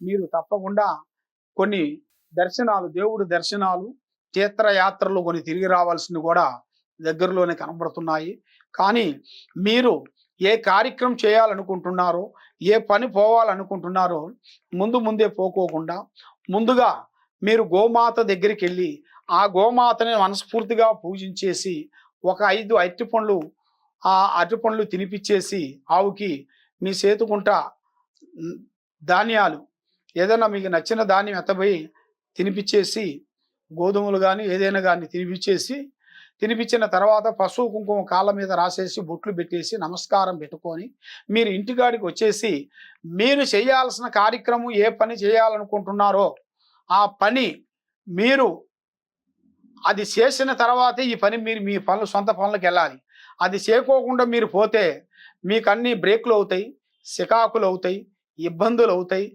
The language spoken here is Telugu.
మీరు తప్పకుండా కొన్ని దర్శనాలు, దేవుడి దర్శనాలు, తీర్థయాత్రలు కొన్ని తిరిగి రావాల్సినవి కూడా దగ్గరలోనే కనబడుతున్నాయి. కానీ మీరు ఏ కార్యక్రమం చేయాలనుకుంటున్నారో, ఏ పని పోవాలనుకుంటున్నారో ముందే పోకోకుండా ముందుగా మీరు గోమాత దగ్గరికెళ్ళి, ఆ గోమాతని మనస్ఫూర్తిగా పూజించేసి, ఒక 5 అరటిపండ్లు ఆ అరటిపండ్లు తినిపిచ్చేసి ఆవుకి మీ చేతుకుంట హ్మ్, ధాన్యాలు ఏదైనా మీకు నచ్చిన ధాన్యం ఎత్తబోయి తినిపిచ్చేసి, గోధుమలు గాని, ఏదైనా గాని తినిపిచ్చిన తర్వాత పసుపు, కుంకుమ కాళ్ళ మీద రాసేసి, బొట్లు పెట్టేసి, నమస్కారం పెట్టుకొని, మీరు ఇంటికాడికి వచ్చేసి, మీరు చేయాల్సిన కార్యక్రమం ఏ పని చేయాలనుకుంటున్నారో, ఆ పని మీరు అది చేసిన తర్వాతే ఈ పని మీరు మీ పనులు సొంత పనులకెళ్ళాలి. అది చేయకోకుండా మీరు పోతే మీకన్నీ బ్రేకులవుతాయి, సికాకులవుతాయి, ఇబ్బందులవుతాయి.